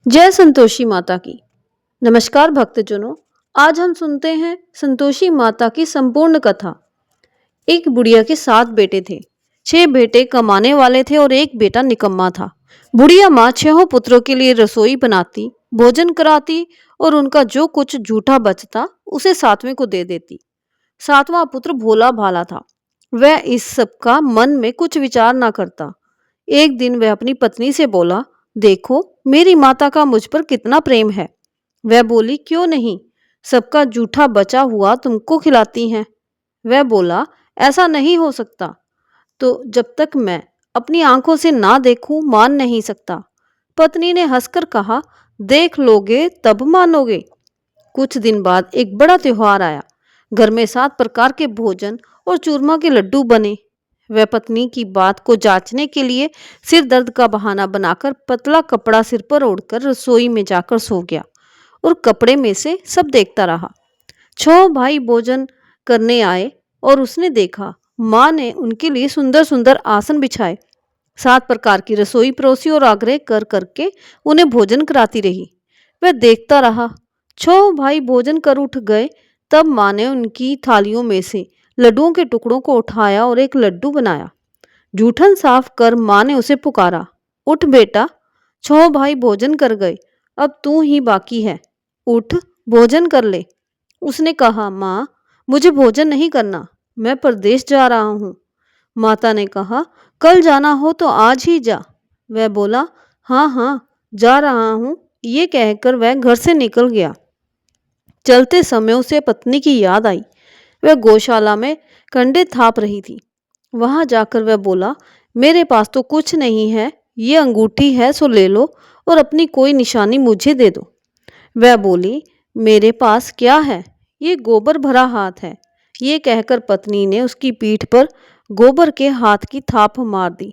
जय संतोषी माता की। नमस्कार भक्तजनों। आज हम सुनते हैं संतोषी माता की संपूर्ण कथा। एक बुढ़िया के 7 बेटे थे। 6 बेटे कमाने वाले थे और एक बेटा निकम्मा था। बुढ़िया माँ 6 पुत्रों के लिए रसोई बनाती, भोजन कराती और उनका जो कुछ जूठा बचता उसे 7वें को दे देती। 7वां पुत्र भोला भाला था। वह इस सब का मन में कुछ विचार ना करता। एक दिन वह अपनी पत्नी से बोला, देखो मेरी माता का मुझ पर कितना प्रेम है। वह बोली, क्यों नहीं, सबका जूठा बचा हुआ तुमको खिलाती हैं। वह बोला, ऐसा नहीं हो सकता। तो जब तक मैं अपनी आंखों से ना देखूं मान नहीं सकता। पत्नी ने हंसकर कहा, देख लोगे तब मानोगे। कुछ दिन बाद एक बड़ा त्योहार आया। घर में 7 प्रकार के भोजन और चूरमा के लड्डू बने। वह पत्नी की बात को जांचने के लिए सिर दर्द का बहाना बनाकर पतला कपड़ा सिर पर ओढ़कर रसोई में जाकर सो गया और कपड़े में से सब देखता रहा। 6 भाई भोजन करने आए और उसने देखा माँ ने उनके लिए सुंदर सुंदर आसन बिछाए, 7 प्रकार की रसोई परोसी और आग्रह कर करके उन्हें भोजन कराती रही। वह देखता रहा। 6 भाई भोजन कर उठ गए। तब माँ ने उनकी थालियों में से लड्डुओं के टुकड़ों को उठाया और एक लड्डू बनाया। जूठन साफ कर माँ ने उसे पुकारा, उठ बेटा, 6 भाई भोजन कर गए, अब तू ही बाकी है, उठ भोजन कर ले। उसने कहा, माँ मुझे भोजन नहीं करना, मैं परदेश जा रहा हूँ। माता ने कहा, कल जाना हो तो आज ही जा। वह बोला, हाँ हाँ जा रहा हूँ। ये कहकर वह घर से निकल गया। चलते समय उसे पत्नी की याद आई। वह गौशाला में कंडे थाप रही थी। वहां जाकर वह बोला, मेरे पास तो कुछ नहीं है, ये अंगूठी है सो ले लो और अपनी कोई निशानी मुझे दे दो। वह बोली, मेरे पास क्या है, ये गोबर भरा हाथ है। ये कहकर पत्नी ने उसकी पीठ पर गोबर के हाथ की थाप मार दी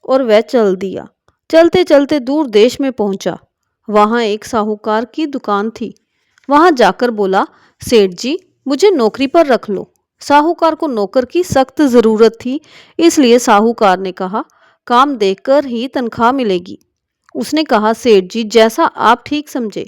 और वह चल दिया। चलते चलते दूर देश में पहुंचा। वहां एक साहूकार की दुकान थी। वहां जाकर बोला, सेठ जी मुझे नौकरी पर रख लो। साहूकार को नौकर की सख्त जरूरत थी, इसलिए साहूकार ने कहा, काम देखकर ही तनख्वाह मिलेगी। उसने कहा, सेठ जी जैसा आप ठीक समझे।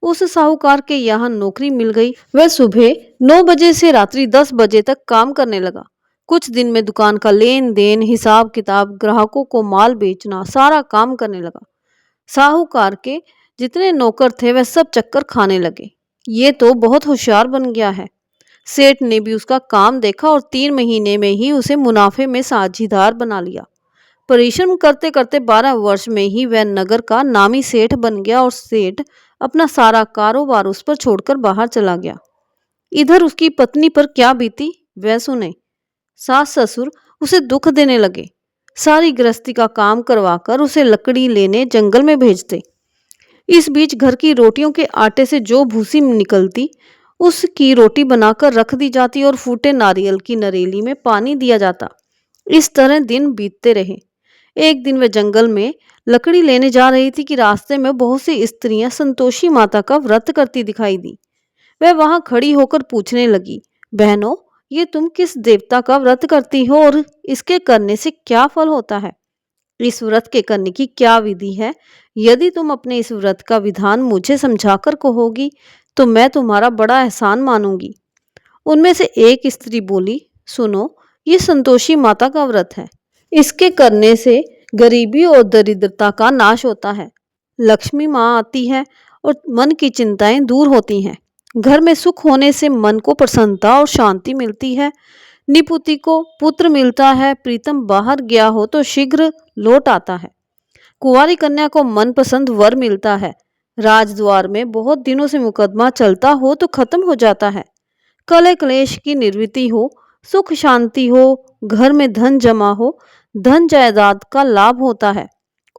उस साहूकार के यहाँ नौकरी मिल गई। वह सुबह 9 बजे से रात्रि 10 बजे तक काम करने लगा। कुछ दिन में दुकान का लेन देन, हिसाब किताब, ग्राहकों को माल बेचना, सारा काम करने लगा। साहूकार के जितने नौकर थे वह सब चक्कर खाने लगे। ये तो बहुत होशियार बन गया है। सेठ ने भी उसका काम देखा और 3 महीने में ही उसे मुनाफे में साझीदार बना लिया। परिश्रम करते करते 12 वर्ष में ही वह नगर का नामी सेठ बन गया और सेठ अपना सारा कारोबार उस पर छोड़कर बाहर चला गया। इधर उसकी पत्नी पर क्या बीती वह सुने। सास ससुर उसे दुख देने लगे। सारी गृहस्थी का काम करवाकर उसे लकड़ी लेने जंगल में भेजते। इस बीच घर की रोटियों के आटे से जो भूसी निकलती उसकी रोटी बनाकर रख दी जाती और फूटे नारियल की नरेली में पानी दिया जाता। इस तरह दिन बीतते रहे। एक दिन वह जंगल में लकड़ी लेने जा रही थी कि रास्ते में बहुत सी स्त्रियां संतोषी माता का व्रत करती दिखाई दी। वह वहां खड़ी होकर पूछने लगी, बहनों ये तुम किस देवता का व्रत करती हो और इसके करने से क्या फल होता है? इस व्रत के करने की क्या विधि है? यदि तुम अपने इस व्रत का विधान मुझे समझाकर कहोगी तो मैं तुम्हारा बड़ा एहसान मानूंगी। उनमें से एक स्त्री बोली, सुनो, ये संतोषी माता का व्रत है। इसके करने से गरीबी और दरिद्रता का नाश होता है। लक्ष्मी माँ आती है और मन की चिंताएं दूर होती हैं। घर में सुख होने से मन को प्रसन्नता और शांति मिलती है। निपुति को पुत्र मिलता है। प्रीतम बाहर गया हो तो शीघ्र लौट आता है। कुंवारी कन्या को मनपसंद वर मिलता है। राजद्वार में बहुत दिनों से मुकदमा चलता हो तो खत्म हो जाता है। कलह क्लेश की निवृत्ति हो, सुख शांति हो, घर में धन जमा हो, धन जायदाद का लाभ होता है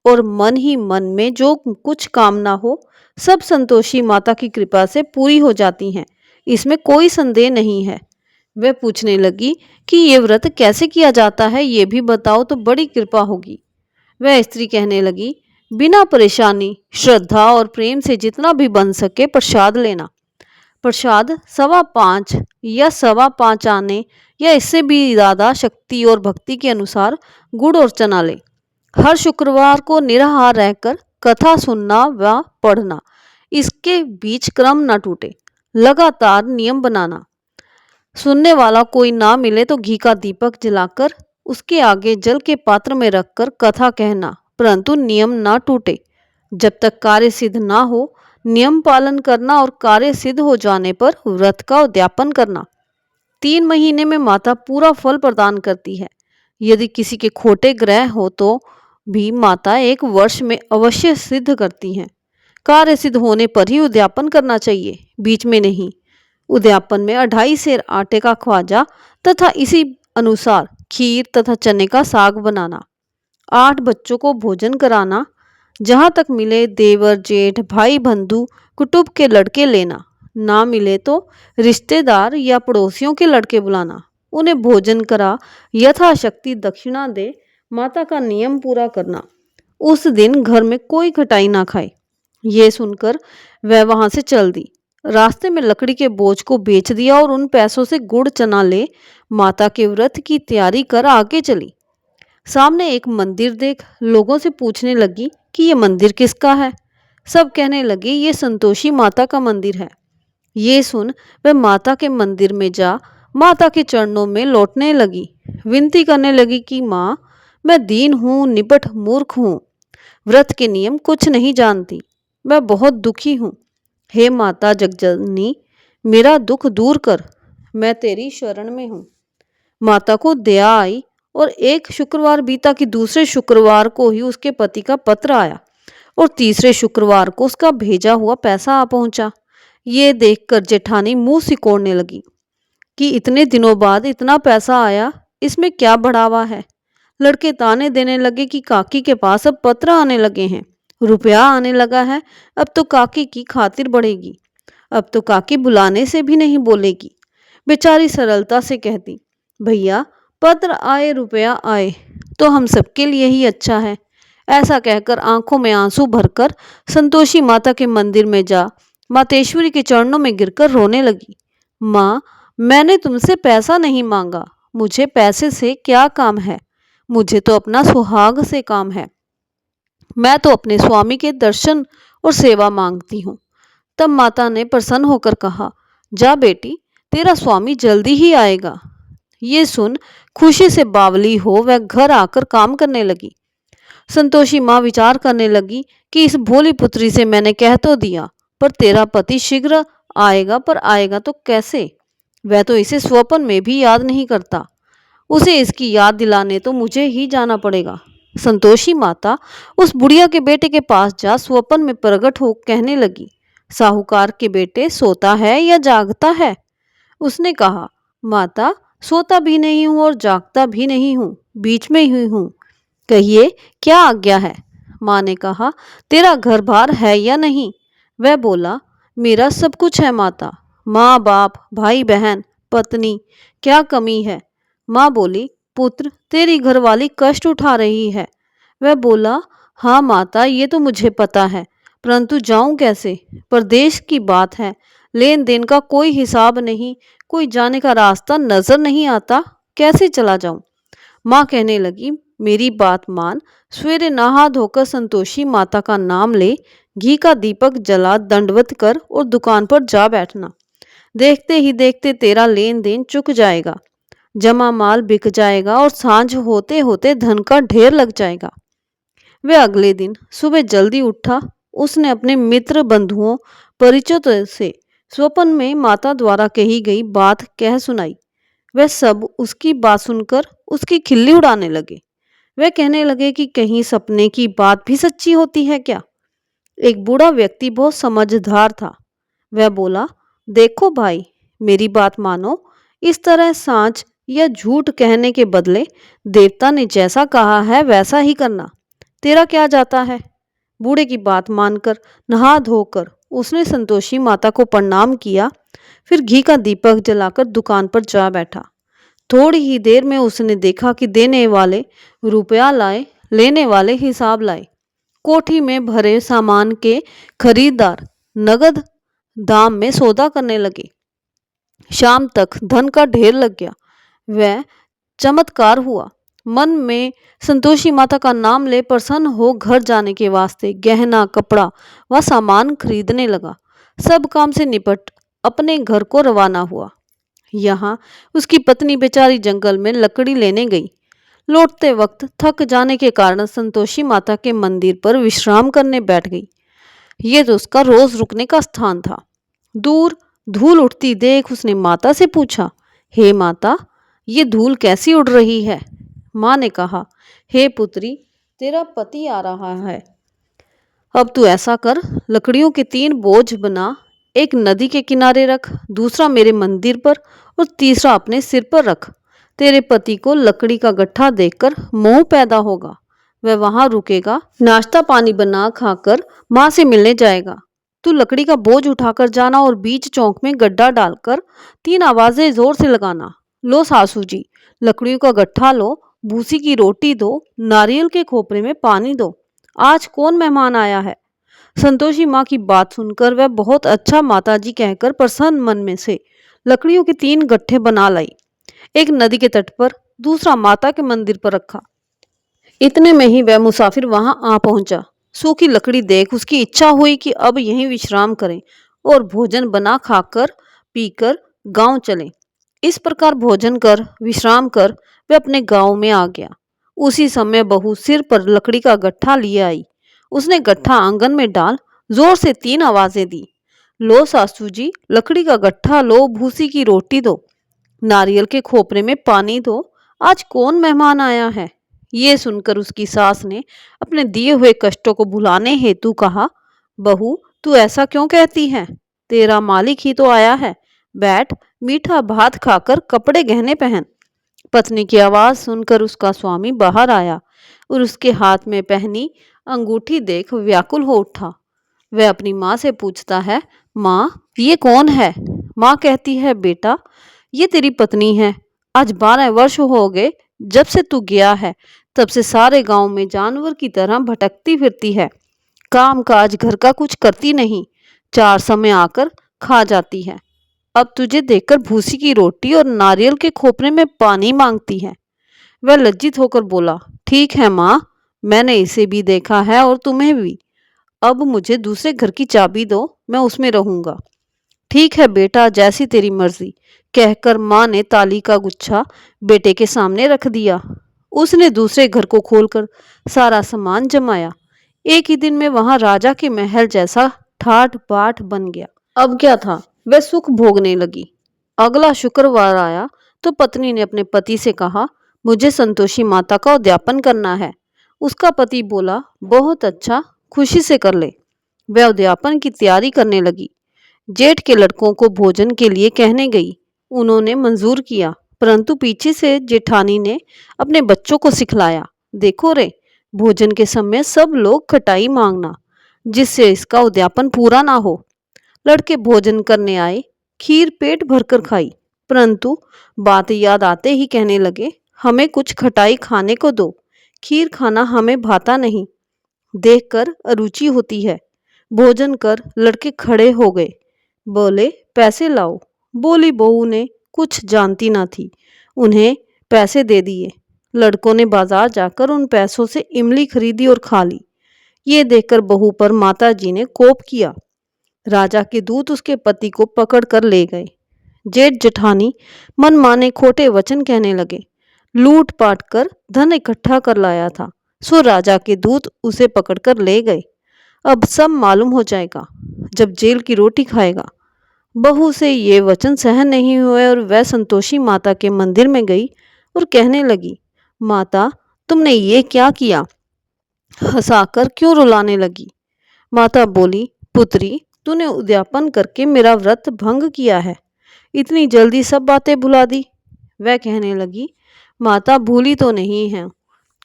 और मन ही मन में जो कुछ कामना हो सब संतोषी माता की कृपा से पूरी हो जाती हैं। इसमें कोई संदेह नहीं है। वह पूछने लगी कि ये व्रत कैसे किया जाता है, ये भी बताओ तो बड़ी कृपा होगी। वह स्त्री कहने लगी, बिना परेशानी, श्रद्धा और प्रेम से जितना भी बन सके प्रसाद लेना। प्रसाद 5.25 या 5.25 आने या इससे भी ज़्यादा शक्ति और भक्ति के अनुसार गुड़ और चना ले। हर शुक्रवार को निराहार रहकर कथा सुनना व पढ़ना, इसके बीच क्रम न टूटे, लगातार नियम बनाना। सुनने वाला कोई ना मिले तो घी का दीपक जलाकर उसके आगे जल के पात्र में रखकर कथा कहना, परंतु नियम ना टूटे। जब तक कार्य सिद्ध ना हो नियम पालन करना और कार्य सिद्ध हो जाने पर व्रत का उद्यापन करना। 3 महीने में माता पूरा फल प्रदान करती है। यदि किसी के खोटे ग्रह हो तो भी माता 1 वर्ष में अवश्य सिद्ध करती हैं। कार्य सिद्ध होने पर ही उद्यापन करना चाहिए, बीच में नहीं। उद्यापन में 2.5 सेर आटे का ख्वाजा तथा इसी अनुसार खीर तथा चने का साग बनाना। 8 बच्चों को भोजन कराना। जहाँ तक मिले देवर जेठ भाई बंधु कुटुंब के लड़के लेना, ना मिले तो रिश्तेदार या पड़ोसियों के लड़के बुलाना। उन्हें भोजन करा यथाशक्ति दक्षिणा दे माता का नियम पूरा करना। उस दिन घर में कोई खटाई ना खाए। ये सुनकर वह वहां से चल दी। रास्ते में लकड़ी के बोझ को बेच दिया और उन पैसों से गुड़ चना ले माता के व्रत की तैयारी कर आगे चली। सामने एक मंदिर देख लोगों से पूछने लगी कि ये मंदिर किसका है। सब कहने लगे ये संतोषी माता का मंदिर है। ये सुन वह माता के मंदिर में जा माता के चरणों में लौटने लगी, विनती करने लगी कि माँ, मैं दीन हूँ, निपट मूर्ख हूँ, व्रत के नियम कुछ नहीं जानती, मैं बहुत दुखी हूँ। हे माता जगजननी, मेरा दुख दूर कर, मैं तेरी शरण में हूँ। माता को दया आई और एक शुक्रवार बीता कि दूसरे शुक्रवार को ही उसके पति का पत्र आया और तीसरे शुक्रवार को उसका भेजा हुआ पैसा आ पहुंचा। ये देखकर जेठानी मुंह सिकोड़ने लगी कि इतने दिनों बाद इतना पैसा आया, इसमें क्या बढ़ावा है। लड़के ताने देने लगे कि काकी के पास अब पत्र आने लगे हैं, रुपया आने लगा है, अब तो काकी की खातिर बढ़ेगी, अब तो काकी बुलाने से भी नहीं बोलेगी। बेचारी सरलता से कहती, भैया पत्र आए रुपया आए तो हम सबके लिए ही अच्छा है। ऐसा कहकर आंखों में आंसू भरकर संतोषी माता के मंदिर में जा मातेश्वरी के चरणों में गिरकर रोने लगी। माँ, मैंने तुमसे पैसा नहीं मांगा, मुझे पैसे से क्या काम है, मुझे तो अपना सुहाग से काम है। मैं तो अपने स्वामी के दर्शन और सेवा मांगती हूँ। तब माता ने प्रसन्न होकर कहा, जा बेटी, तेरा स्वामी जल्दी ही आएगा। ये सुन खुशी से बावली हो वह घर आकर काम करने लगी। संतोषी माँ विचार करने लगी कि इस भोली पुत्री से मैंने कह तो दिया, पर तेरा पति शीघ्र आएगा, पर आएगा तो कैसे? वह तो इसे स्वप्न में भी याद नहीं करता, उसे इसकी याद दिलाने तो मुझे ही जाना पड़ेगा। संतोषी माता उस बुढ़िया के बेटे के पास जा स्वप्न में प्रकट हो कहने लगी, साहूकार के बेटे सोता है या जागता है? उसने कहा, माता, सोता भी नहीं हूं और जागता भी नहीं हूं, बीच में ही हूं, कहिए क्या आज्ञा है? माँ ने कहा, तेरा घर बार है या नहीं? वह बोला, मेरा सब कुछ है माता, माँ बाप भाई बहन पत्नी, क्या कमी है? माँ बोली, पुत्र, तेरी घरवाली कष्ट उठा रही है। वह बोला, हाँ माता, ये तो मुझे पता है, परंतु जाऊं कैसे? परदेश की बात है, लेन देन का कोई हिसाब नहीं, कोई जाने का रास्ता नजर नहीं आता, कैसे चला जाऊं? माँ कहने लगी, मेरी बात मान, सवेरे नहा धोकर संतोषी माता का नाम ले, घी का दीपक जला दंडवत कर और दुकान पर जा बैठना। देखते ही देखते तेरा लेन देन चुक जाएगा, जमा माल बिक जाएगा और सांझ होते होते धन का ढेर लग जाएगा। वह अगले दिन सुबह जल्दी उठा। उसने अपने मित्र बंधुओं परिचितों से स्वप्न में माता द्वारा कही गई बात कह सुनाई। वह सब उसकी बात सुनकर उसकी खिल्ली उड़ाने लगे। वह कहने लगे कि कहीं सपने की बात भी सच्ची होती है क्या? एक बूढ़ा व्यक्ति बहुत समझदार था। वह बोला, देखो भाई, मेरी बात मानो, इस तरह सांच या झूठ कहने के बदले देवता ने जैसा कहा है वैसा ही करना, तेरा क्या जाता है? बूढ़े की बात मानकर नहा धोकर उसने संतोषी माता को प्रणाम किया, फिर घी का दीपक जलाकर दुकान पर जा बैठा। थोड़ी ही देर में उसने देखा कि देने वाले रुपया लाए, लेने वाले हिसाब लाए। कोठी में भरे सामान के खरीदार नगद दाम में सौदा करने लगे। शाम तक धन का ढेर लग गया। वह चमत्कार हुआ। मन में संतोषी माता का नाम ले प्रसन्न हो घर जाने के वास्ते गहना कपड़ा व सामान खरीदने लगा। सब काम से निपट अपने घर को रवाना हुआ। यहाँ उसकी पत्नी बेचारी जंगल में लकड़ी लेने गई। लौटते वक्त थक जाने के कारण संतोषी माता के मंदिर पर विश्राम करने बैठ गई। ये तो उसका रोज रुकने का स्थान था। दूर धूल उठती देख उसने माता से पूछा, हे माता, ये धूल कैसी उड़ रही है? माँ ने कहा, हे पुत्री, तेरा पति आ रहा है। अब तू ऐसा कर, लकड़ियों के 3 बोझ बना, एक नदी के किनारे रख, दूसरा मेरे मंदिर पर और तीसरा अपने सिर पर रख। तेरे पति को लकड़ी का गट्ठा देखकर मोह पैदा होगा। वह वहां रुकेगा, नाश्ता पानी बना खाकर माँ से मिलने जाएगा। तू लकड़ी का बोझ उठाकर जाना और बीच चौक में गड्ढा डालकर 3 आवाजें जोर से लगाना। लो सासू जी, लकड़ियों का गट्ठा लो, भूसी की रोटी दो, नारियल के खोपरे में पानी दो। आज कौन मेहमान आया है? संतोषी माँ की बात सुनकर वह बहुत अच्छा माताजी कहकर प्रसन्न मन में से लकड़ियों के 3 गट्ठे बना लाई। एक नदी के तट पर, दूसरा माता के मंदिर पर रखा। इतने में ही वह मुसाफिर वहां आ पहुंचा। सूखी लकड़ी देख उसकी इच्छा हुई कि अब यहीं विश्राम करें और भोजन बना खाकर पीकर गांव चलें। इस प्रकार भोजन कर विश्राम कर वह अपने गांव में आ गया। उसी समय बहू सिर पर लकड़ी का गट्ठा लिए आई। उसने गट्ठा आंगन में डाल जोर से 3 आवाजें दी। लो सासू जी, लकड़ी का गट्ठा लो, भूसी की रोटी दो, नारियल के खोपरे में पानी दो। आज कौन मेहमान आया है? ये सुनकर उसकी सास ने अपने दिए हुए कष्टों को भुलाने हेतु कहा, बहू, तू ऐसा क्यों कहती है? तेरा मालिक ही तो आया है। बैठ, मीठा भात खाकर कपड़े गहने पहन। पत्नी की आवाज सुनकर उसका स्वामी बाहर आया और उसके हाथ में पहनी अंगूठी देख व्याकुल हो उठा। वह अपनी माँ से पूछता है, माँ, ये कौन है? माँ कहती है, बेटा, ये तेरी पत्नी है। आज 12 वर्ष हो गए जब से तू गया है, तब से सारे गांव में जानवर की तरह भटकती फिरती है। काम काज घर का कुछ करती नहीं, 4 समय आकर खा जाती है। अब तुझे देखकर भूसी की रोटी और नारियल के खोपरे में पानी मांगती है। वह लज्जित होकर बोला, ठीक है माँ, मैंने इसे भी देखा है और तुम्हें भी। अब मुझे दूसरे घर की चाबी दो, मैं उसमें रहूंगा। ठीक है बेटा, जैसी तेरी मर्जी, कहकर माँ ने ताली का गुच्छा बेटे के सामने रख दिया। उसने दूसरे घर को खोलकर सारा सामान जमाया। एक ही दिन में वहां राजा के महल जैसा ठाठ बाट बन गया। अब क्या था, वह सुख भोगने लगी। अगला शुक्रवार आया तो पत्नी ने अपने पति से कहा, मुझे संतोषी माता का उद्यापन करना है। उसका पति बोला, बहुत अच्छा, खुशी से कर ले। वह उद्यापन की तैयारी करने लगी। जेठ के लड़कों को भोजन के लिए कहने गई। उन्होंने मंजूर किया, परंतु पीछे से जेठानी ने अपने बच्चों को सिखलाया, देखो रे, भोजन के समय सब लोग खटाई मांगना, जिससे इसका उद्यापन पूरा ना हो। लड़के भोजन करने आए, खीर पेट भरकर खाई, परंतु बात याद आते ही कहने लगे, हमें कुछ खटाई खाने को दो, खीर खाना हमें भाता नहीं, देखकर अरुचि होती है। भोजन कर लड़के खड़े हो गए, बोले, पैसे लाओ। बोली बहू ने कुछ जानती ना थी, उन्हें पैसे दे दिए। लड़कों ने बाजार जाकर उन पैसों से इमली खरीदी और खा ली। ये देखकर बहू पर माताजी ने कोप किया। राजा के दूत उसके पति को पकड़ कर ले गए। जेठ जेठानी मनमाने खोटे वचन कहने लगे। लूट पाट कर धन इकट्ठा कर लाया था, सो राजा के दूत उसे पकड़कर ले गए। अब सब मालूम हो जाएगा जब जेल की रोटी खाएगा। बहू से ये वचन सहन नहीं हुए और वह संतोषी माता के मंदिर में गई और कहने लगी, माता, तुमने ये क्या किया? हंसाकर क्यों रुलाने लगी? माता बोली, पुत्री, तूने उद्यापन करके मेरा व्रत भंग किया है, इतनी जल्दी सब बातें भुला दी। वह कहने लगी, माता, भूली तो नहीं है,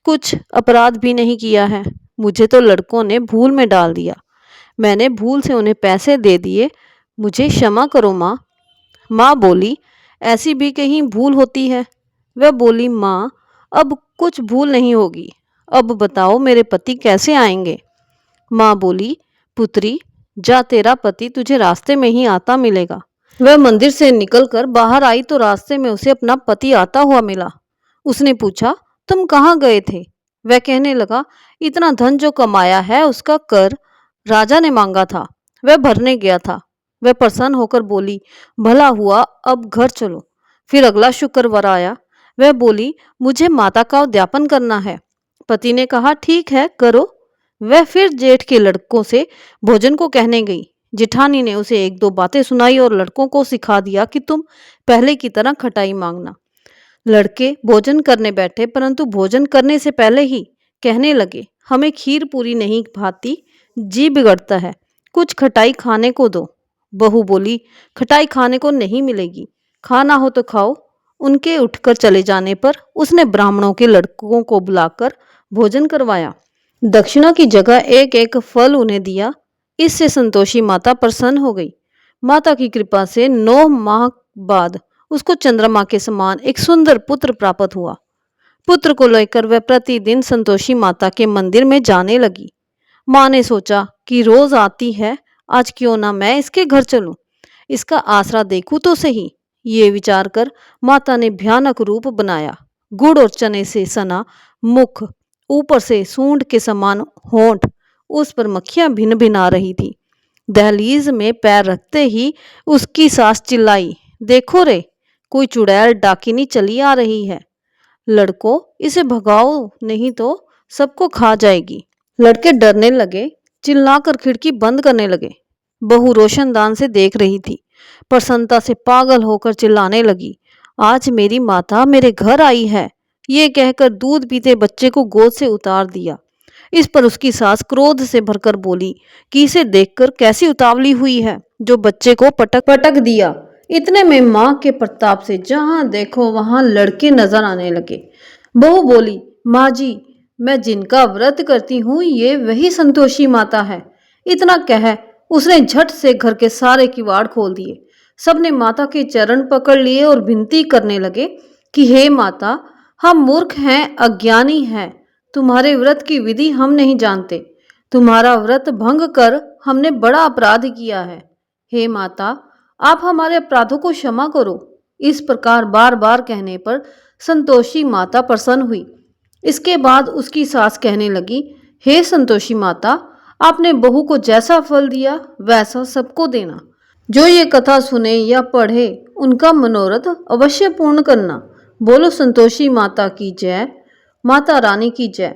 कुछ अपराध भी नहीं किया है, मुझे तो लड़कों ने भूल में डाल दिया, मैंने भूल से उन्हें पैसे दे दिए, मुझे क्षमा करो माँ। माँ बोली, ऐसी भी कहीं भूल होती है? वह बोली, माँ, अब कुछ भूल नहीं होगी, अब बताओ मेरे पति कैसे आएंगे? माँ बोली, पुत्री, जा, तेरा पति तुझे रास्ते में ही आता मिलेगा। वह मंदिर से निकलकर बाहर आई तो रास्ते में उसे अपना पति आता हुआ मिला। उसने पूछा, तुम कहाँ गए थे? वह कहने लगा, इतना धन जो कमाया है उसका कर राजा ने मांगा था, वह भरने गया था। वह प्रसन्न होकर बोली, भला हुआ, अब घर चलो। फिर अगला शुक्रवार आया। वह बोली, मुझे माता का उद्यापन करना है। पति ने कहा, ठीक है, करो। वह फिर जेठ के लड़कों से भोजन को कहने गई। जिठानी ने उसे एक दो बातें सुनाई और लड़कों को सिखा दिया कि तुम पहले की तरह खटाई मांगना। लड़के भोजन करने बैठे, परंतु भोजन करने से पहले ही कहने लगे, हमें खीर पूरी नहीं भाती, जी बिगड़ता है, कुछ खटाई खाने को दो। बहू बोली, खटाई खाने को नहीं मिलेगी, खाना हो तो खाओ। उनके उठकर चले जाने पर उसने ब्राह्मणों के लड़कों को बुलाकर भोजन करवाया। दक्षिणा की जगह एक एक फल उन्हें दिया। इससे संतोषी माता प्रसन्न हो गई। माता की कृपा से 9 माह बाद उसको चंद्रमा के समान एक सुंदर पुत्र प्राप्त हुआ। पुत्र को लेकर वह प्रतिदिन संतोषी माता के मंदिर में जाने लगी। माँ ने सोचा कि रोज आती है, आज क्यों ना मैं इसके घर चलूं, इसका आसरा देखूं तो सही। ये विचार कर माता ने भयानक रूप बनाया। गुड़ और चने से सना मुख, ऊपर से सूंड के समान होंठ, उस पर मक्खियां भिन भिन आ रही थी। दहलीज में पैर रखते ही उसकी सास चिल्लाई, देखो रे, कोई चुड़ैल डाकिनी चली आ रही है। लड़कों, इसे भगाओ, नहीं तो सबको खा जाएगी। लड़के डरने लगे, चिल्लाकर खिड़की बंद करने लगे। बहू रोशनदान से देख रही थी। प्रसन्नता से पागल होकर चिल्लाने लगी, आज मेरी माता मेरे घर आई है। ये कहकर दूध पीते बच्चे को गोद से उतार दिया। इस पर उसकी सास क्रोध से भरकर बोली कि इसे देखकर कैसी उतावली हुई है, जो बच्चे को पटक पटक दिया। इतने में माँ के प्रताप से जहां देखो वहां लड़के नजर आने लगे। बहू बोली, माँ जी, मैं जिनका व्रत करती हूँ ये वही संतोषी माता है। इतना कह उसने झट से घर के सारे किवाड़ खोल दिए। सबने माता के चरण पकड़ लिए और विनती करने लगे कि हे माता, हम मूर्ख हैं, अज्ञानी हैं, तुम्हारे व्रत की विधि हम नहीं जानते। तुम्हारा व्रत भंग कर हमने बड़ा अपराध किया है। हे माता, आप हमारे अपराधों को क्षमा करो। इस प्रकार बार बार कहने पर संतोषी माता प्रसन्न हुई। इसके बाद उसकी सास कहने लगी, हे संतोषी माता, आपने बहू को जैसा फल दिया वैसा सबको देना। जो ये कथा सुने या पढ़े उनका मनोरथ अवश्य पूर्ण करना। बोलो संतोषी माता की जय, माता रानी की जय।